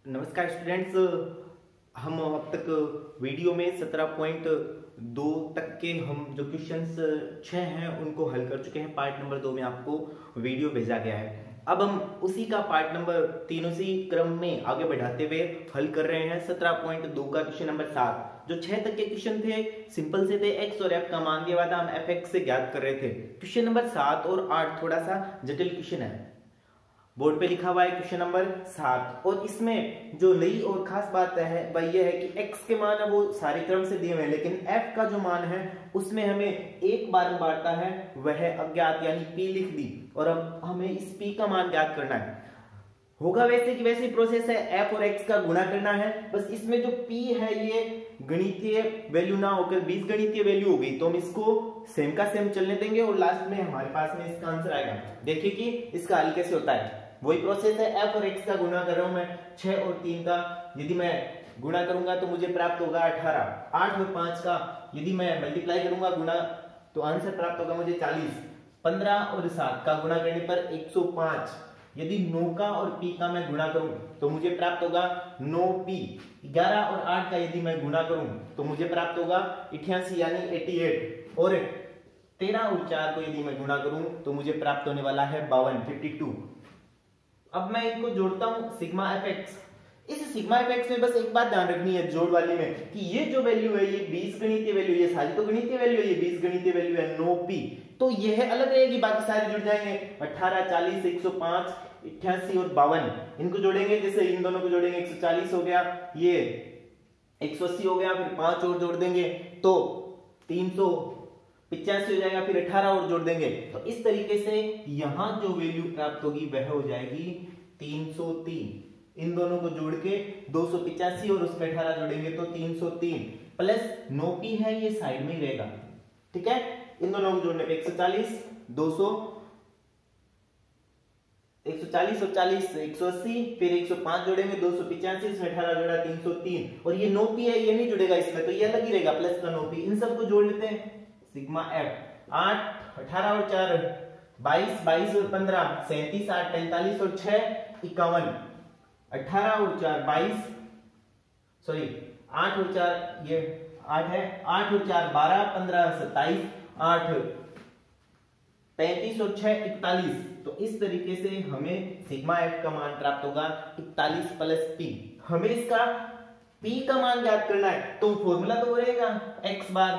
नमस्कार स्टूडेंट्स, हम अब तक वीडियो में 17.2 तक के हम जो क्वेश्चंस 6 हैं उनको हल कर चुके हैं। पार्ट नंबर 2 में आपको वीडियो भेजा गया है। अब हम उसी का पार्ट नंबर 3 उसी क्रम में आगे बढ़ाते हुए हल कर रहे हैं 17.2 का क्वेश्चन नंबर 7। जो 6 तक के क्वेश्चन थे सिंपल से थे, एक्स और एफ का मान दिया हुआ था, हम एफ एक्स से ज्ञात कर रहे थे। क्वेश्चन नंबर 7 और 8 थोड़ा सा जटिल क्वेश्चन है। बोर्ड पे लिखा हुआ है क्वेश्चन नंबर 7 और इसमें जो नई और खास बात है वह यह है कि x के मान है वो सारे क्रम से दिए हुए हैं, लेकिन f का जो मान है उसमें हमें एक बार में बांटता है, वह अज्ञात यानी p लिख दी और अब हमें इस p का मान ज्ञात करना है। होगा वैसे की वैसी प्रोसेस है, f और x का गुणा करना है। बस इसमें जो p है ये गणितीय वैल्यू ना होकर बीजगणितीय वैल्यू हो गई, तो हम इसको सेम का सेम चलने देंगे और लास्ट में हमारे पास में इसका आंसर आएगा। देखिए कि इसका हल कैसे होता है। वही प्रोसेस है, f और x का गुणा कर रहा हूं मैं 6 और 3 का। यदि मैं गुणा करूंगा तो मुझे प्राप्त होगा 18। 8 और 5 का यदि मैं मल्टीप्लाई करूंगा गुणा तो आंसर प्राप्त होगा मुझे 40। 15 और 7 का गुणा करने पर 105। यदि 9 का और p का मैं गुणा करूं तो मुझे प्राप्त होगा 9p। 11 और 8 का यदि मैं गुणा करूं तो मुझे प्राप्त होगा 88 यानी 88। और 13 और 4 को यदि मैं गुणा करूं तो मुझे प्राप्त होने वाला है 52। अब मैं इनको जोड़ता हूं सिग्मा एफ एक्स। इस सिग्मा एफ एक्स में बस एक बात ध्यान रखनी है जोड़ वाली में कि ये जो वैल्यू है ये बीजगणितीय वैल्यू, ये सारी तो गणितीय वैल्यू है, ये बीजगणितीय वैल्यू है 9p, तो यह अलग रहेगी, बाकी सारे जुड़ जाएंगे। 18, 40, 105, 88 और 52 इनको जोड़ेंगे, जैसे इन दोनों को जोड़ेंगे 140 हो गया, ये 180 हो गया, फिर 5 और जोड़ देंगे तो 385 हो जाएगा, फिर 18 और जोड़ देंगे तो इस तरीके से यहां जो वैल्यू प्राप्त होगी वह हो जाएगी 303। इन दोनों को जोड़ के 285 और उसमें 18 जोड़ेंगे तो 303 प्लस 9p है ये साइड में ही रहेगा। ठीक है, इन दोनों को जोड़ने पे 140, 200, 140 और 40 180, फिर 105 जोड़ेंगे 285, इसमें 18 जोड़ा 303 और ये 9p है ये नहीं जुड़ेगा इसमें, तो ये अलग ही रहेगा प्लस का 9p। इन सबको जोड़ लेते हैं सिग्मा एफ। 8, 18 और 4 22, 22 और 15 37, 8 43 और 6 51। 18 और 4 22, सॉरी 8 और 4 ये 8 है, 8 और 4 12, 15 27, 8 35 और 6 41। तो इस तरीके से हमें सिग्मा एफ का मान प्राप्त होगा 41 प्लस p। हमें इसका p का मान ज्ञात करना है तो फॉर्मूला तो वो रहेगा x बार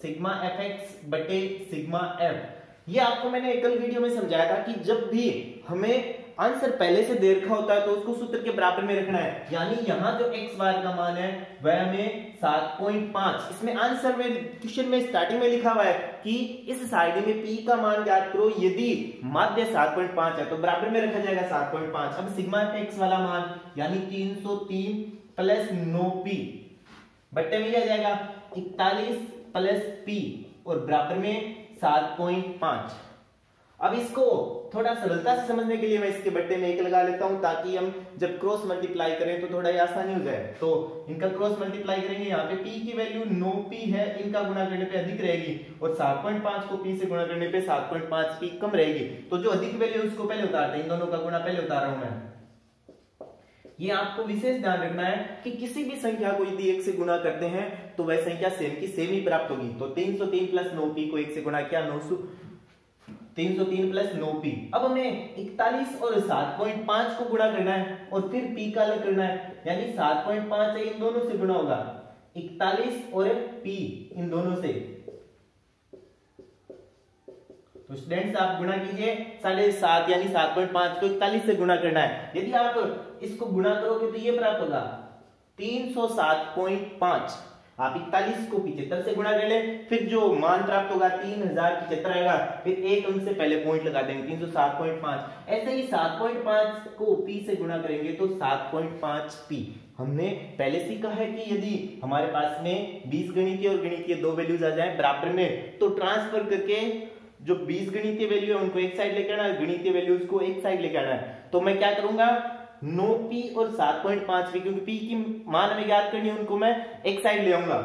सिग्मा एफ एक्स बटे सिग्मा एफ। ये आपको मैंने एकल वीडियो में समझाया था कि जब भी हमें आंसर पहले से दे रखा होता है तो उसको सूत्र के बराबर में रखना है। यानी यहाँ जो x बार का मान है वह हमें 7.5, इसमें आंसर में क्वेश्चन में स्टार्टिंग में लिखा हुआ है कि इस साइड में p का मान ज्ञात करो, यदि माध्य 7.5 है तो बराबर में रखा जाएगा 7.5। अब सिग्मा एफ एक्स वाला मान यानी 303 प्लस 9p बट्टे में आ जाएगा 41 प्लस p और बराबर में 7.5। अब इसको थोड़ा सरलता से समझने के लिए मैं इसके बट्टे में 1 लगा लेता हूं ताकि हम जब क्रॉस मल्टीप्लाई करें तो थोड़ा आसानी हो जाए। तो इनका क्रॉस मल्टीप्लाई करेंगे, यहाँ पे p की वैल्यू 9p है, इनका गुणा करने पे अधिक रहेगी और 7.5 को p से गुणा करने पे 7.5p कम रहेगी, तो जो अधिक वैल्यू उसको पहले उतारते हैं, इन दोनों का गुणा पहले उतार रहा हूं मैं। ये आपको विशेष ध्यान रखना है कि किसी भी संख्या को यदि 1 से गुणा करते हैं तो वह संख्या सेम की सेम ही प्राप्त होगी। तो 303 प्लस 9p को 1 से गुणा किया 303 प्लस 9p। अब हमें 41 और 7.5 को गुणा करना है और फिर p का अलग करना है, यानी 7.5 है इन दोनों से गुणा होगा 41 और p इन दोनों से। तो स्टूडेंट्स आप गुणा कीजिए 7.5 यानी 7.5 को 41 से गुणा करना है। यदि आप इसको गुणा करोगे तो ये प्राप्त होगा 307.5। आप 41 को 75 से गुणा कर ले, फिर जो मान प्राप्त होगा 3075 आएगा, फिर एक अंक से पहले पॉइंट लगा देंगे 307.5। ऐसे ही 7.5 को p से गुणा करेंगे तो 7.5p। हमने पहले सीखा है कि यदि हमारे पास में बीजगणितीय और गणितीय दो वैल्यूज आ जाए बराबर में तो ट्रांसफर करके जो बीजगणितीय वैल्यू है उनको एक साइड लेके आना है, गणितीय वैल्यूज को एक साइड लेके आना है। तो मैं क्या करूंगा 9p और 7.5p, क्योंकि p की मान हमें ज्ञात करनी है उनको मैं एक साइड ले आऊंगा।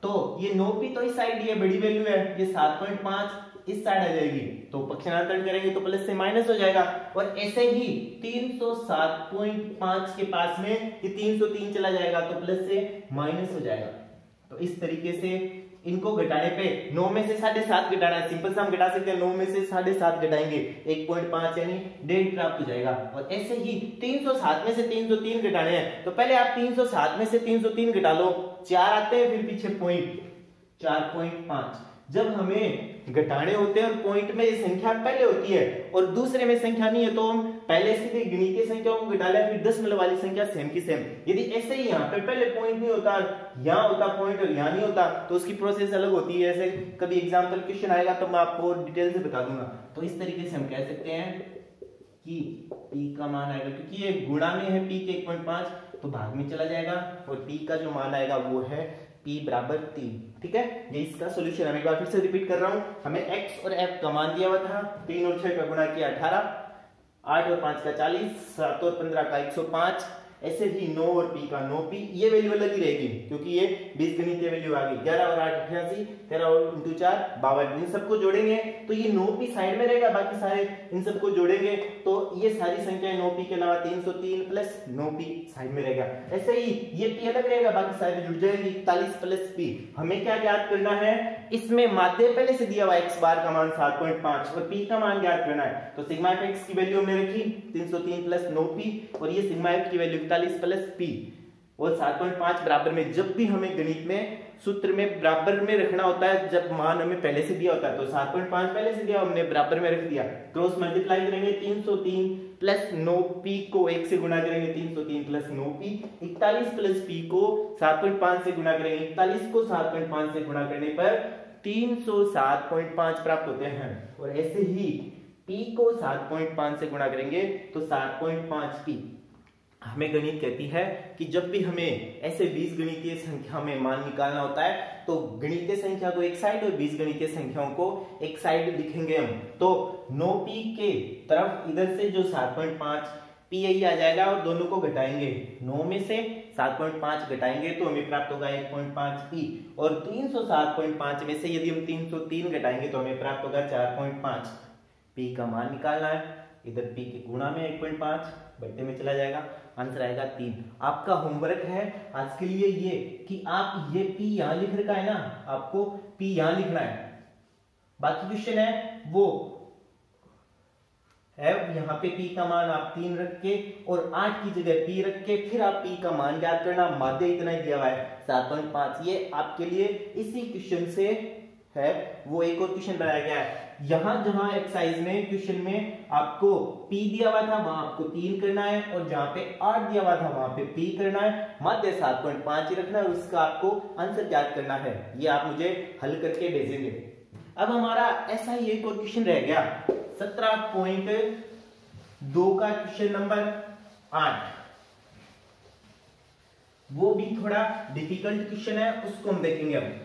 तो ये 9p तो इस साइड ये बड़ी वैल्यू है, ये 7.5 इस साइड आ जाएगी, तो पक्षांतरण करेंगे तो प्लस से माइनस हो जाएगा। और ऐसे ही 307.5 के पास में ये 303 चला जाएगा तो प्लस से माइनस हो जाएगा। तो इस तरीके से इनको घटाने पे 9 में से 7.5 घटाना है, सिंपल सा हम घटा सकते हैं, 9 में से 7.5 घटाएंगे 1.5 यानी 1.5 प्राप्त हो जाएगा। और ऐसे ही 307 में से 303 घटाने हैं, तो पहले आप 307 में से 303 घटा लो, 4 आते हैं, फिर पीछे पॉइंट 4.5। जब हमें घटाने होते हैं और पॉइंट में ये संख्या पहले होती है और दूसरे में संख्या नहीं है, तो हम पहले सीधे गिणितीय संख्याओं को घटा लें, फिर दशमलव वाली संख्या सेम की सेम। यदि ऐसे ही यहाँ पे पहले पॉइंट नहीं होता, यहाँ होता पॉइंट और यहाँ नहीं होता, तो उसकी प्रोसेस अलग होती है। ऐसे कभी एग्जाम्पल क्वेश्चन आएगा तो मैं आपको डिटेल से बता दूंगा। तो इस तरीके से हम कह सकते हैं कि p का मान आएगा, क्योंकि ये गुणा में है p के 1.5 तो भाग में चला जाएगा, और p का जो मान आएगा वो है p बराबर 3। ठीक है, ये इसका सॉल्यूशन है। एक बार फिर से रिपीट कर रहा हूं, हमें x और f का मान दिया हुआ था, 3 और 6 का गुणा किया 18, 8 और 5 का 40, 7 और 15 का 105, ऐसे ही 9 और p का 9p, ये वैल्यू अलग ही रहेगी क्योंकि ये बीजगणितीय वैल्यू आ गई। 11 और 8 88, 13 और 4 52, इन सबको जोड़ेंगे तो ये 9p साइड में रहेगा, बाकी सारे इन सबको जोड़ेंगे तो ये सारी संख्याएं 9p के अलावा 303 प्लस 9p साइड में रहेगा। ऐसे ही ये p अलग रहेगा, बाकी सारे जुड़ जाएंगे, 41 प्लस p। हमें क्या ज्ञात करना है, इसमें माध्य पहले से दिया हुआ x बार का मान 7.5 और p का मान ज्ञात करना है। तो सिग्मा x की वैल्यू हमने रखी 303 प्लस 9p, और ये सिग्मा f की वैल्यू 41 प्लस p और 7.5 बराबर में। जब भी हमें गणित में सूत्र में बराबर में रखना होता है, जब मान हमें पहले से दिया होता है, तो 7.5 पहले से दिया, हमने बराबर में रख दिया, क्रॉस मल्टीप्लाई करेंगे 303 प्लस 9p को 1 से गुणा करेंगे 303 प्लस 9p, 41 प्लस p को 7.5 से गुणा करेंगे, 41 को 7.5 से गुणा करने पर 307.5 प्राप्त होते हैं। और ऐसे ही p को 7.5 से गुणा करेंगे तो 7.5p। हमें गणित कहती है कि जब भी हमें ऐसे बीजगणितीय संख्या में मान निकालना होता है तो गणितीय संख्या को एक साइड और बीजगणितीय संख्याओं को एक साइड लिखेंगे हम। तो 9p के तरफ इधर से जो 7.5 p यही आ जाएगा और दोनों को घटाएंगे, 9 में से 7.5 घटाएंगे तो हमें प्राप्त होगा 1.5 p, और 307.5 में से यदि हम 303 घटाएंगे तो हमें प्राप्त होगा 4.5। p का मान निकालना है, इधर p के गुणा में 1.5 बट्टे में चला जाएगा, आंसर आएगा 3। आपका होमवर्क है आज के लिए ये कि आप ये p यहां लिख रखा है ना, आपको p यहां लिखना है। बाकी क्वेश्चन है वो है यहाँ पे p का मान आप 3 रख के और 8 की जगह p रख के फिर आप p का मान ज्ञात करना। माध्य इतना ही दिया हुआ है 7.5। ये आपके लिए इसी क्वेश्चन से है, वो एक और क्वेश्चन बनाया गया है। यहां जहां एक्सरसाइज में क्वेश्चन में आपको p दिया हुआ था वहां आपको 3 करना है, और जहां पे 8 दिया हुआ था वहां पे p करना है, माध्य 7.5 ही रखना है, उसका आपको आंसर ज्ञात करना है। ये आप मुझे हल करके भेजेंगे। अब हमारा ऐसा ही एक और क्वेश्चन रह गया 17.2 का क्वेश्चन नंबर 8। वो भी थोड़ा डिफिकल्ट क्वेश्चन है, उसको हम देखेंगे। अब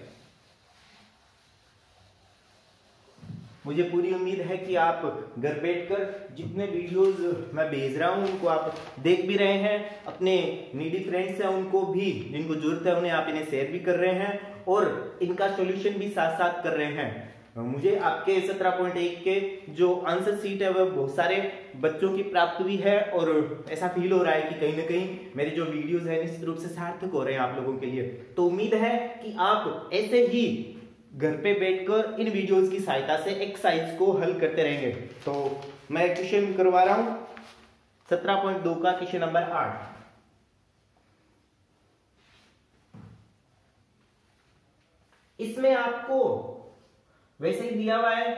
मुझे पूरी उम्मीद है कि आप घर बैठकर जितने वीडियोस मैं भेज रहा हूं उनको आप देख भी रहे हैं, अपने नीडी फ्रेंड्स हैं उनको भी, जिनको जरूरत है उन्हें आप इन्हें शेयर भी कर रहे हैं और इनका सॉल्यूशन भी साथ साथ कर रहे हैं। मुझे आपके 17.1 के जो आंसर सीट है वह बहुत सारे बच्चों की प्राप्त हुई है, और ऐसा फील हो रहा है कि कहीं ना कहीं मेरे जो वीडियोस हैं निश्चित रूप से सार्थक हो रहे हैं आप लोगों के लिए। तो उम्मीद है कि आप ऐसे ही घर पे बैठकर इन वीडियोस की सहायता से एक्सरसाइज को हल करते रहेंगे। तो मैं क्वेश्चन करवा रहा हूं 17.2 का क्वेश्चन नंबर 8। इसमें आपको वैसे ही दिया हुआ है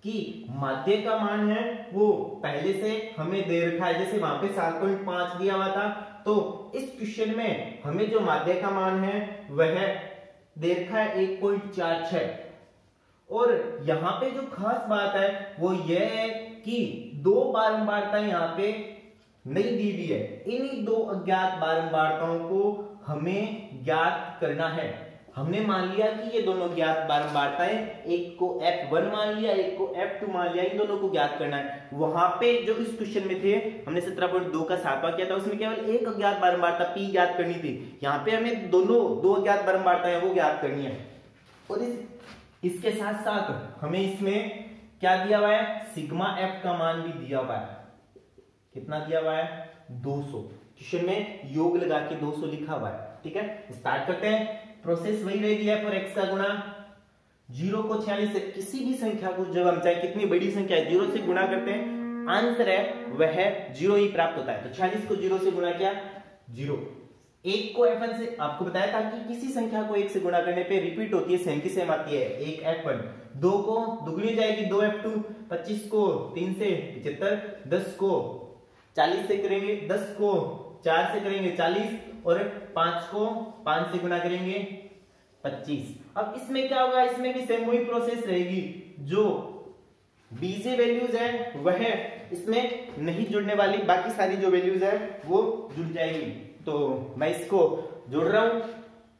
कि माध्य का मान है वो पहले से हमें दे रखा है, जैसे वहां पे 7.5 दिया हुआ था, तो इस क्वेश्चन में हमें जो माध्य का मान है वह दे रखा है 1.46। और यहां पे जो खास बात है वो यह है कि दो बारंबारता यहां पे नहीं दी हुई है। इन्हीं दो अज्ञात बारंबारताओं को हमें ज्ञात करना है। हमने मान लिया कि ये दोनों ज्ञात बारंबारताएं, एक को F1 मान लिया, एक को F2 मान लिया, इन दोनों को ज्ञात करना है। वहां पे जो इस क्वेश्चन में थे, हमने 17.2 का 7वां किया था, उसमें केवल एक अज्ञात बारंबारता P ज्ञात करनी थी। यहाँ पे हमें दो अज्ञात बारंबारताएं वो ज्ञात करनी है। और इसके साथ साथ हमें इसमें क्या दिया हुआ है, सिग्मा एफ का मान भी दिया हुआ है। कितना दिया हुआ है, 200। क्वेश्चन में योग लगा के 200 लिखा हुआ है। ठीक है, स्टार्ट करते हैं। प्रोसेस वही रहेगी, एफ और एक्स का गुणा। 0 को 46 से किसी भी संख्या को जब हम चाहे कितनी बड़ी संख्या है 0 से गुणा करते हैं, आंसर है वह 0 ही प्राप्त होता है। तो 46 को 0 से गुणा किया 0। 1 को f1 से आपको बताया था कि किसी संख्या को 1 से गुणा करने पे रिपीट होती है, सेम की सेम आती है। 1 f1, 2 को दुगनी जाएगी 2 f2, 25 को 3 से 75, 10 को 40 से करेंगे, 10 को 4 से करेंगे 40 और 5 को 5 से गुणा करेंगे 25। अब इसमें क्या होगा, इसमें भी सेम वही प्रोसेस रहेगी। जो बीजे वैल्यूज है वह इसमें नहीं जुड़ने वाली, बाकी सारी जो वैल्यूज है वो जुड़ जाएगी। तो मैं इसको जोड़ रहा हूं,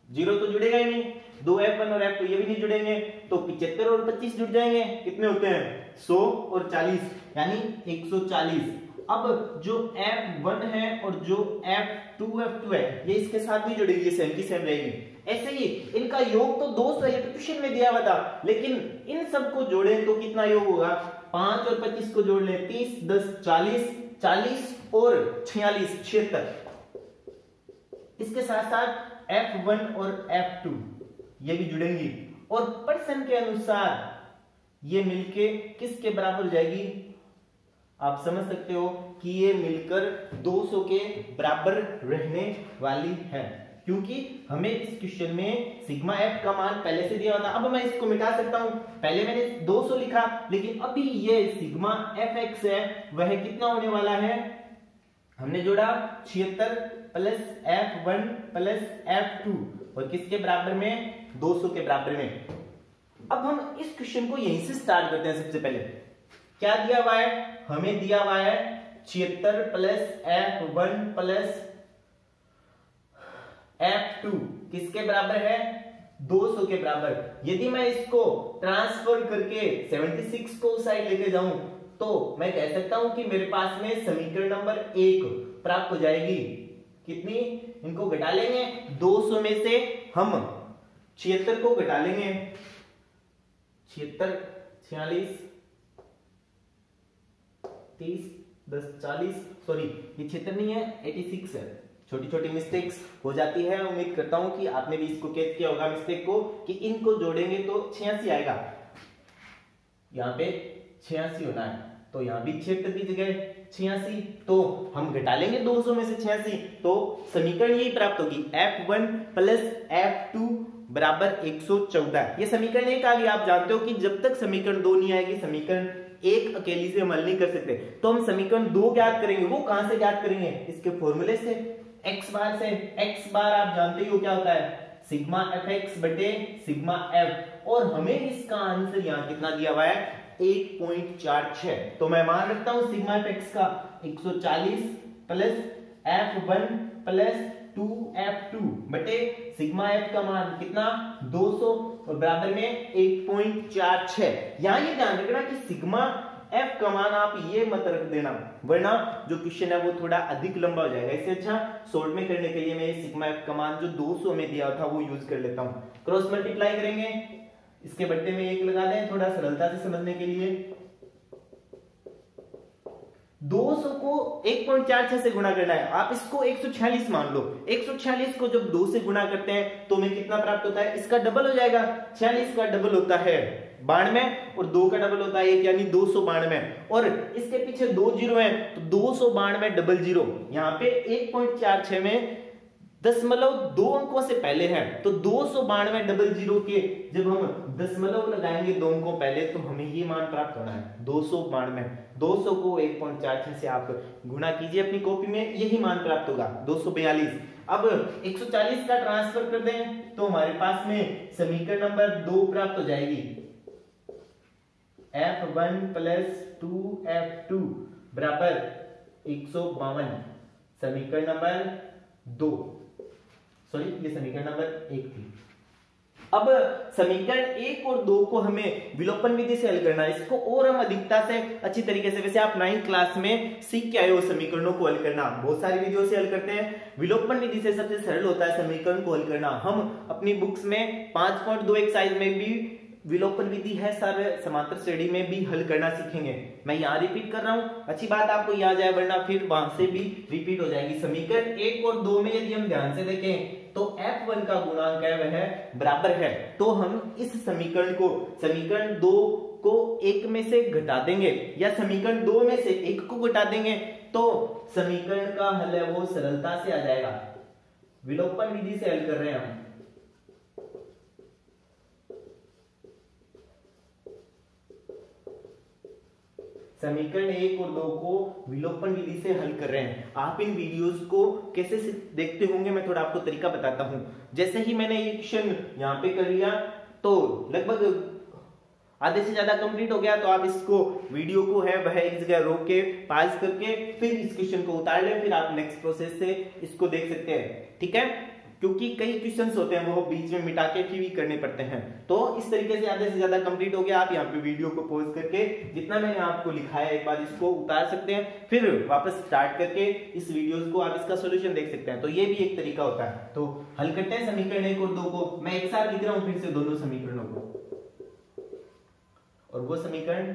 0 तो जुड़ेगा ही नहीं, 2f1 और f2 ये भी नहीं जुड़ेंगे, तो 75 और 25 जुड़ जाएंगे। कितने होते हैं, 100 और 40 यानी 140। अब जो f1 है और जो f2 है ये इसके साथ भी जुड़ेगी, सेम की सेम रहेगी। ऐसे ही इनका योग तो 200 है, तो क्वेश्चन में दिया हुआ था, लेकिन इन सबको जोड़े तो कितना योग होगा, 5 और 25 को जोड़ ले 30, 10 40, 40 और 46 76। इसके साथ साथ f1 और f2 ये भी जुड़ेंगी और परसेंट के अनुसार ये मिलके किसके बराबर हो जाएगी, आप समझ सकते हो कि ये मिलकर 200 के बराबर रहने वाली है, क्योंकि हमें इस क्वेश्चन में सिग्मा एफ का मान पहले से दिया हुआ था। अब मैं इसको मिटा सकता हूं, पहले मैंने 200 लिखा, लेकिन अभी ये सिग्मा एफ एक्स है वह कितना होने वाला है, हमने जोड़ा 76 प्लस f1 प्लस f2 और किसके बराबर में, 200 के बराबर में। अब हम इस क्वेश्चन को यहीं से स्टार्ट करते हैं। सबसे पहले क्या दिया हुआ है, हमें दिया हुआ है 76 प्लस f1 प्लस f2 किसके बराबर है, 200 के बराबर। यदि मैं इसको ट्रांसफर करके 76 को साइड लेके जाऊं तो मैं कह सकता हूं कि मेरे पास में समीकरण नंबर 1 प्राप्त हो जाएगी। कितनी, इनको घटा लेंगे, 200 में से हम 76 को घटा लेंगे, 76 46 30 10 40, सॉरी ये 76 नहीं है 86 है। छोटी छोटी मिस्टेक्स हो जाती है, उम्मीद करता हूं कि आपने भी इसको कैच किया होगा मिस्टेक को, कि इनको जोड़ेंगे तो 86 आएगा, यहाँ पे 86 होना है, तो यहाँ भी 76 की जगह 86, तो हम घटा लेंगे 200 में से 86, तो समीकरण यही प्राप्त होगी, f1 प्लस f2 बराबर 114। ये समीकरण 1 आ गया। आप जानते हो कि जब तक समीकरण 2 नहीं आएगी समीकरण 1 अकेली से हम हल नहीं कर सकते, तो हम समीकरण 2 ज्ञात करेंगे। वो कहां से ज्ञात करेंगे, इसके फॉर्मूले से, x बार से। x बार आप जानते हो क्या होता है, सिग्मा fx बटे सिग्मा f, और हमें इसका आंसर यहाँ कितना दिया हुआ है, 1.46। तो मैं मान रखता हूं सिग्मा fx का 140 प्लस f1 प्लस 2f2 बटे सिग्मा f का मान कितना, 200 और बराबर में 1.46। यहां ये ध्यान रखना कि सिग्मा f का मान आप ये मत रख देना, वरना जो क्वेश्चन है वो थोड़ा अधिक लंबा हो जाएगा। इससे अच्छा शॉर्ट में करने के लिए मैं सिग्मा f का मान जो 200 में दिया था वो यूज कर लेता हूं। क्रॉस मल्टीप्लाई करेंगे, इसके बट्टे में 1 लगा दें थोड़ा सरलता से समझने के लिए। 200 को 1.46 से गुणा करना है, आप इसको 146 मान लो। 146 को जब 2 से गुणा करते हैं तो हमें कितना प्राप्त होता है, इसका डबल हो जाएगा। 46 का डबल होता है 92 और 2 का डबल होता है 1, यानी 292, और इसके पीछे 2 जीरो है तो 292 डबल जीरो। यहाँ पे 1.46 में 2 अंकों से पहले है, तो 292 डबल जीरो के जब हम दशमलव लगाएंगे 2 अंकों पहले तो हमें ये मान प्राप्त होना है 292। 200 को 1.46 से आप गुणा कीजिए अपनी कॉपी में, यही मान प्राप्त होगा 242। अब 140 का ट्रांसफर कर दें तो हमारे पास में समीकरण नंबर 2 प्राप्त हो जाएगी, f1 प्लस 2f2 बराबर 152। समीकरण नंबर 2, सॉरी ये समीकरण नंबर 1 थी। अब समीकरण 1 और 2 को हमें विलोपन विधि से हल करना है। इसको और हम अधिकता से अच्छी तरीके से, वैसे आप 9th क्लास में सीख के आए हो समीकरणों को हल करना, बहुत सारी विधियों से हल करते हैं। विलोपन विधि से सबसे सरल होता है समीकरण को हल करना। हम अपनी बुक्स में 5.2 एक्सरसाइज में भी विलोपन विधि है सर, समांतर श्रेणी में भी हल करना सीखेंगे। मैं यहाँ रिपीट कर रहा हूँ, अच्छी बात आपको याद जाए, वरना फिर वहां से भी रिपीट हो जाएगी। समीकरण 1 और 2 में यदि हम ध्यान से देखें तो F1 का गुणांक है वह बराबर है, तो हम इस समीकरण को समीकरण 2 को 1 में से घटा देंगे या समीकरण 2 में से 1 को घटा देंगे तो समीकरण का हल है वो सरलता से आ जाएगा। विलोपन विधि से हल कर रहे हैं हम। समीकरण 1 और 2 को विलोपन विधि से हल कर रहे हैं। आप इन वीडियोस को कैसे देखते होंगे मैं थोड़ा आपको तरीका बताता हूं। जैसे ही मैंने ये क्वेश्चन यहाँ पे कर लिया तो लगभग आधे से ज्यादा कंप्लीट हो गया, तो आप इसको वीडियो को है वह एक जगह रोक के पॉज करके फिर इस क्वेश्चन को उतार लें, फिर आप नेक्स्ट प्रोसेस से इसको देख सकते हैं, ठीक है। क्योंकि कई क्वेश्चंस होते हैं वो बीच में मिटा के भी करने पड़ते हैं। तो इस तरीके से आधे से ज्यादा कंप्लीट हो गया, आप यहाँ पे वीडियो को पॉज करके जितना मैंने आपको लिखाया एक बार इसको उतार सकते हैं, फिर वापस स्टार्ट करके इस वीडियोस को आप इसका सॉल्यूशन देख सकते हैं। तो ये भी एक तरीका होता है। तो हल करते हैं समीकरण 1 और 2 को। मैं एक साथ लिख रहा हूं फिर से दोनों समीकरणों को, और वो समीकरण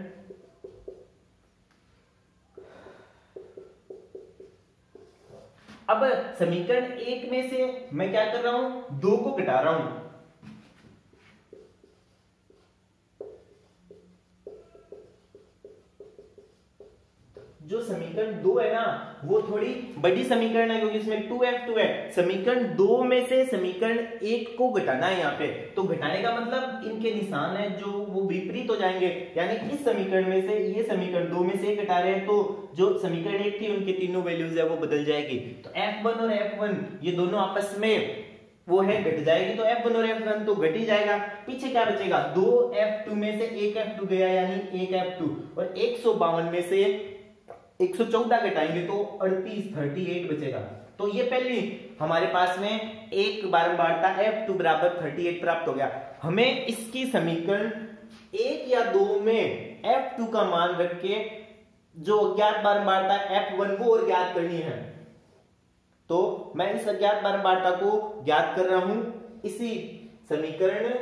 अब समीकरण 1 में से मैं क्या कर रहा हूं, 2 को घटा रहा हूं। जो समीकरण 2 है ना वो थोड़ी बड़ी समीकरण है क्योंकि इसमें 2f2 है। समीकरण 2 में से समीकरण 1 को घटाना है यहाँ पे, तो घटाने का मतलब इनके निशान है जो वो विपरीत हो जाएंगे। यानी इस समीकरण में से ये समीकरण 2 में से घटा रहे हैं तो जो समीकरण 1 थी उनके तीनों वैल्यूज है वो बदल जाएगी। तो f1 और f1 ये दोनों आपस में वो है घट जाएगी, तो f1 और f1 तो घट ही जाएगा। पीछे क्या बचेगा, 2f2 में से 1f2 गया यानी 1f2, और 152 में से 114 घटाएंगे तो 38 बचेगा। तो ये पहली हमारे पास में एक बारंबारता f2 बराबर 38 प्राप्त हो गया। हमें इसकी समीकरण 1 या 2 में f2 का मान रख के जो अज्ञात बारंबारता f1 वो और ज्ञात करनी है। तो मैं इस अज्ञात बारंबारता को ज्ञात कर रहा हूं इसी समीकरण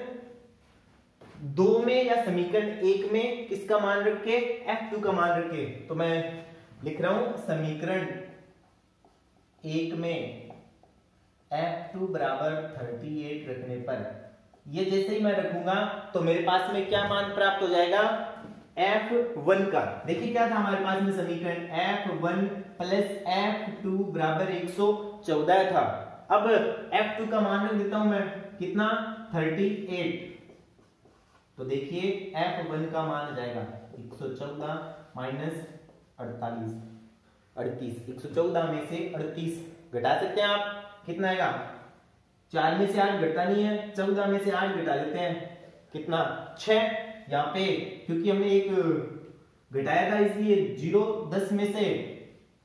2 में या समीकरण 1 में किसका मान रख के, f2 का मान रख के। तो मैं लिख रहा हूं समीकरण 1 में f2 बराबर 38 रखने पर, ये जैसे ही मैं रखूंगा तो मेरे पास में क्या मान प्राप्त हो जाएगा, f1 का। देखिए क्या था हमारे पास में समीकरण, f1 प्लस f2 बराबर 114 था। अब f2 का मान रख देता हूं मैं, कितना, 38। तो देखिए f1 का मान आ जाएगा 114 माइनस 38, 114 में से 38 घटा सकते हैं आप, कितना आएगा, 4 में से 8 घटता नहीं है, 14 में से 8 घटा लेते हैं, कितना, 6। यहाँ पे क्योंकि हमने एक घटाया था इसलिए 0, 10 में से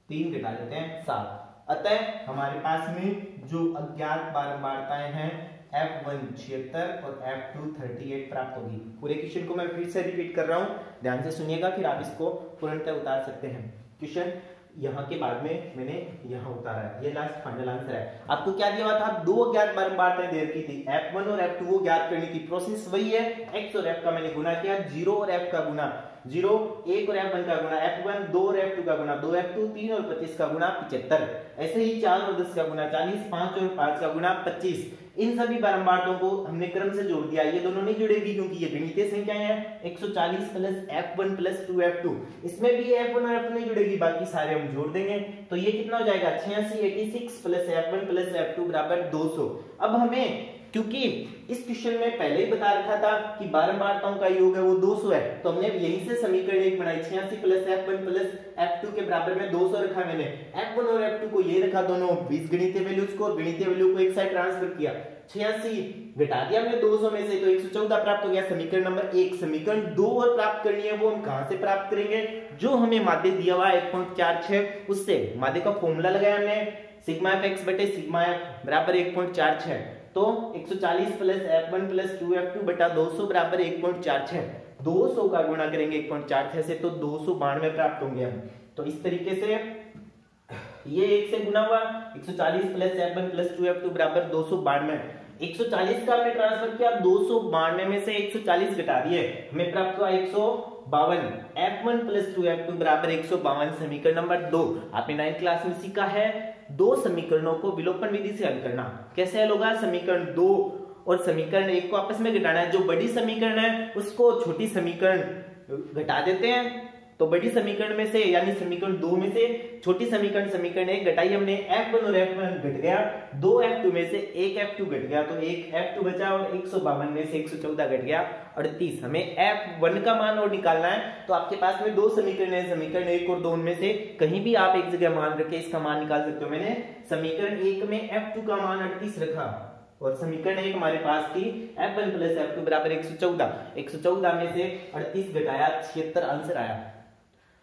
3 घटा लेते हैं, 7। अतः हमारे पास में जो अज्ञात बारंबारताएं हैं f1 76 और f2 38 प्राप्त होगी। पूरे क्वेश्चन को मैं फिर से रिपीट कर रहा हूं, ध्यान से सुनिएगा, फिर आप इसको पूर्णतः उतार सकते हैं। क्वेश्चन यहाँ के बाद में मैंने यहाँ उतारा है, ये लास्ट फाइनल आंसर है। आपको क्या दिया हुआ था, 2 अज्ञात बारंबारताएं दे रखी थी, f1 और f2 वो ज्ञात करनी थी। प्रोसेस वही है, x और f का मैंने गुना किया, 0 और f का गुना 0, 1 और f1 का गुना f1, 2 और f2 का गुना 2f2, 3 और 25 का गुना 75। ऐसे ही 4 और 10 का गुना 40, 5 और 5 का गुना 25। इन सभी बारंबारताओं को हमने क्रम से जोड़ दिया। ये दोनों नहीं जुड़ेगी क्योंकि ये गणितीय संख्याएं हैं। 140 प्लस f1 प्लस 2f2, इसमें भी f1 और f2 नहीं जुड़ेगी, बाकी सारे हम जोड़ देंगे। तो ये कितना हो जाएगा, 86, 86 प्लस f1 प्लस f2 बराबर 200। अब हमें, क्योंकि इस क्वेश्चन में पहले ही बता रखा था कि बारंबारताओं का योग है वो 200 है, तो हमने यहीं से समीकरण 1 बनाई, 86 प्लस f1 प्लस f2 के बराबर में 200 रखा मैंने। f1 और f2 को ये रखा दोनों बीजगणितीय वैल्यूज को, और गणितीय वैल्यू को एक साइड ट्रांसफर किया। 86 घटा दिया हमने 200 में से, तो 114 प्राप्त हो गया। समीकरण नंबर 1। समीकरण 2 और प्राप्त करनी है, वो हम कहां से प्राप्त करेंगे, जो हमें माध्य दिया हुआ है 1.46, उससे माध्य का फॉर्मूला लगाया हमने, सिग्मा एफ एक्स बटे सिग्मा एफ बराबर 1.46। तो 140 प्लस f1 प्लस 2f2 बटा 200 बराबर 1.46। 200 का गुणा करेंगे 1.46 से तो 292 प्राप्त होंगे हम। तो इस तरीके से ये 1 से गुना हुआ, 140 प्लस f1 प्लस 2f2 बराबर 292। 140 का हमने ट्रांसफर किया, 292 में से 140 घटा दिए, हमें प्राप्त हुआ 152। F1 + 2F2 बराबर 152 समीकरण नंबर 2। आपने 9th क्लास में सीखा है दो समीकरणों को विलोपन विधि से हल करना। कैसे हल होगा? समीकरण 2 और समीकरण 1 को आपस में घटाना है। जो बड़ी समीकरण है उसको छोटी समीकरण घटा देते हैं, तो बड़ी समीकरण में से यानी समीकरण 2 में से छोटी समीकरण 1 घटाई हमने, F1 और F1 घट गया, 2F2 में से 1F2 घट गया, तो 1F2 बचा और 152 में से 114 घट गया 38। हमें F1 का मान और निकालना है, तो आपके पास में दो समीकरण है, समीकरण 1 और 2 में से कहीं भी आप एक जगह मान रखे इसका मान निकाल सकते हो। मैंने समीकरण 1 में F2 का मान 38 रखा और समीकरण 1 हमारे पास थी F1 + F2 बराबर 114। 114 में से 38 घटाया 76 आंसर आया।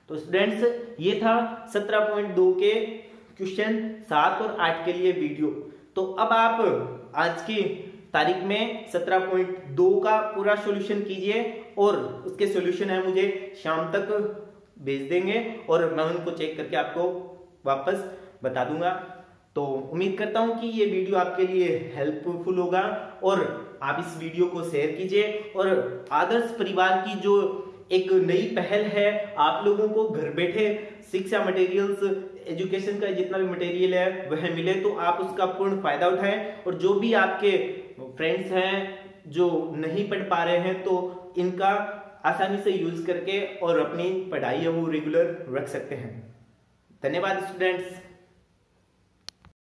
तो स्टूडेंट्स ये था 17.2 के क्वेश्चन 7 और 8 के लिए वीडियो। तो अब आप आज की तारीख में 17.2 का पूरा सॉल्यूशन कीजिए और उसके सॉल्यूशन है मुझे शाम तक भेज देंगे और मैं उनको चेक करके आपको वापस बता दूंगा। तो उम्मीद करता हूं कि ये वीडियो आपके लिए हेल्पफुल होगा और आप इस वीडियो को शेयर कीजिए और आदर्श परिवार की जो एक नई पहल है, आप लोगों को घर बैठे शिक्षा मटेरियल्स, एजुकेशन का जितना भी मटेरियल है वह मिले, तो आप उसका पूर्ण फायदा उठाएं। और जो भी आपके फ्रेंड्स हैं जो नहीं पढ़ पा रहे हैं तो इनका आसानी से यूज करके और अपनी पढ़ाई है वो रेगुलर रख सकते हैं। धन्यवाद स्टूडेंट्स।